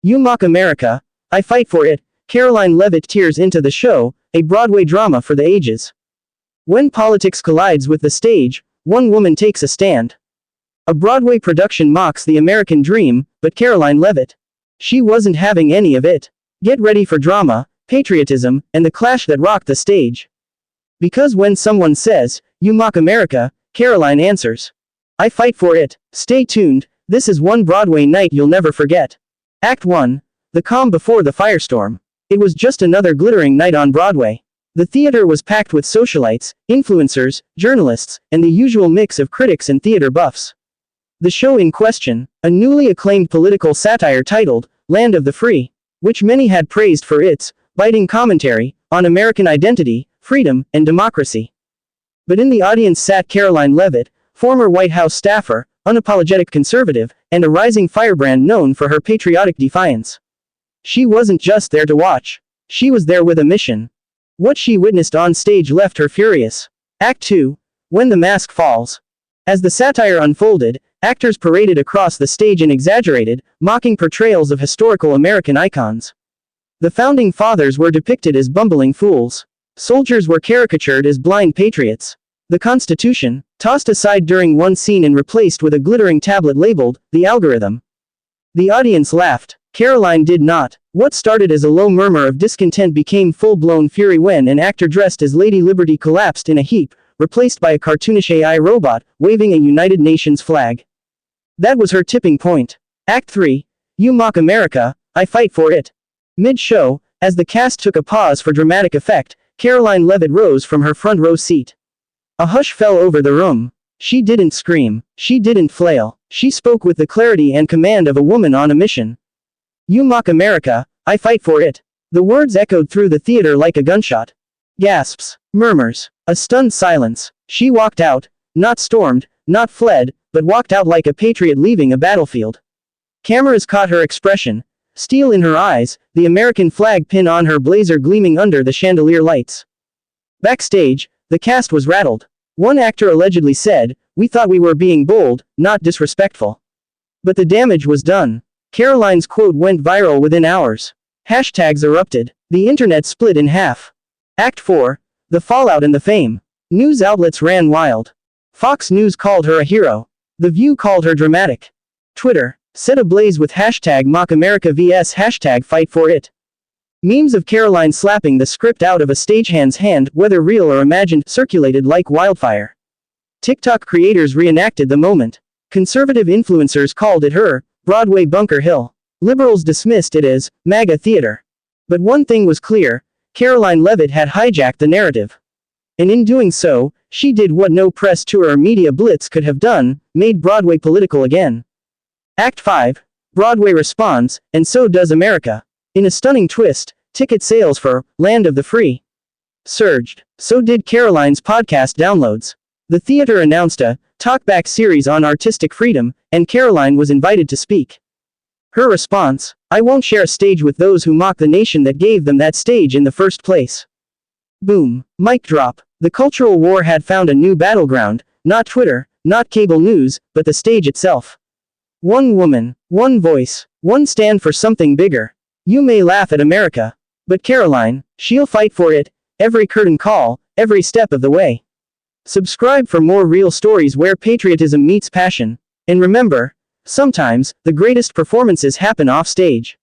You mock America, I fight for it. Karoline Leavitt tears into the show, a Broadway drama for the ages. When politics collides with the stage, one woman takes a stand. A Broadway production mocks the American dream, but Karoline Leavitt, she wasn't having any of it. Get ready for drama, patriotism, and the clash that rocked the stage. Because when someone says, "You mock America," Karoline answers, "I fight for it." Stay tuned, this is one Broadway night you'll never forget. Act 1. The calm before the firestorm. It was just another glittering night on Broadway. The theater was packed with socialites, influencers, journalists, and the usual mix of critics and theater buffs. The show in question, a newly acclaimed political satire titled Land of the Free, which many had praised for its biting commentary on American identity, freedom, and democracy. But in the audience sat Karoline Leavitt, former White House staffer, unapologetic conservative, and a rising firebrand known for her patriotic defiance. She wasn't just there to watch. She was there with a mission. What she witnessed on stage left her furious. Act 2. When the mask falls. As the satire unfolded, actors paraded across the stage in exaggerated, mocking portrayals of historical American icons. The founding fathers were depicted as bumbling fools. Soldiers were caricatured as blind patriots. The Constitution, tossed aside during one scene and replaced with a glittering tablet labeled, "The Algorithm." The audience laughed. Karoline did not. What started as a low murmur of discontent became full-blown fury when an actor dressed as Lady Liberty collapsed in a heap, replaced by a cartoonish AI robot, waving a United Nations flag. That was her tipping point. Act 3. You mock America, I fight for it. Mid-show, as the cast took a pause for dramatic effect, Karoline Leavitt rose from her front row seat. A hush fell over the room. She didn't scream. She didn't flail. She spoke with the clarity and command of a woman on a mission. You mock America, I fight for it. The words echoed through the theater like a gunshot. Gasps, murmurs, a stunned silence. She walked out, not stormed, not fled, but walked out like a patriot leaving a battlefield. Cameras caught her expression, steel in her eyes, the American flag pin on her blazer gleaming under the chandelier lights. Backstage, the cast was rattled. One actor allegedly said, "We thought we were being bold, not disrespectful." But the damage was done. Karoline's quote went viral within hours. Hashtags erupted. The internet split in half. Act 4. The fallout and the fame. News outlets ran wild. Fox News called her a hero. The View called her dramatic. Twitter, set ablaze with hashtag mock America vs hashtag fight for it. Memes of Karoline slapping the script out of a stagehand's hand, whether real or imagined, circulated like wildfire. TikTok creators reenacted the moment. Conservative influencers called it her Broadway Bunker Hill. Liberals dismissed it as MAGA theater. But one thing was clear, Karoline Leavitt had hijacked the narrative. And in doing so, she did what no press tour or media blitz could have done, made Broadway political again. Act 5. Broadway responds, and so does America. In a stunning twist, ticket sales for Land of the Free surged. So did Karoline's podcast downloads. The theater announced a talkback series on artistic freedom, and Karoline was invited to speak. Her response: "I won't share a stage with those who mock the nation that gave them that stage in the first place." Boom. Mic drop. The cultural war had found a new battleground, not Twitter, not cable news, but the stage itself. One woman, one voice, one stand for something bigger. You may laugh at America, but Karoline, she'll fight for it, every curtain call, every step of the way. Subscribe for more real stories where patriotism meets passion. And remember, sometimes, the greatest performances happen off stage.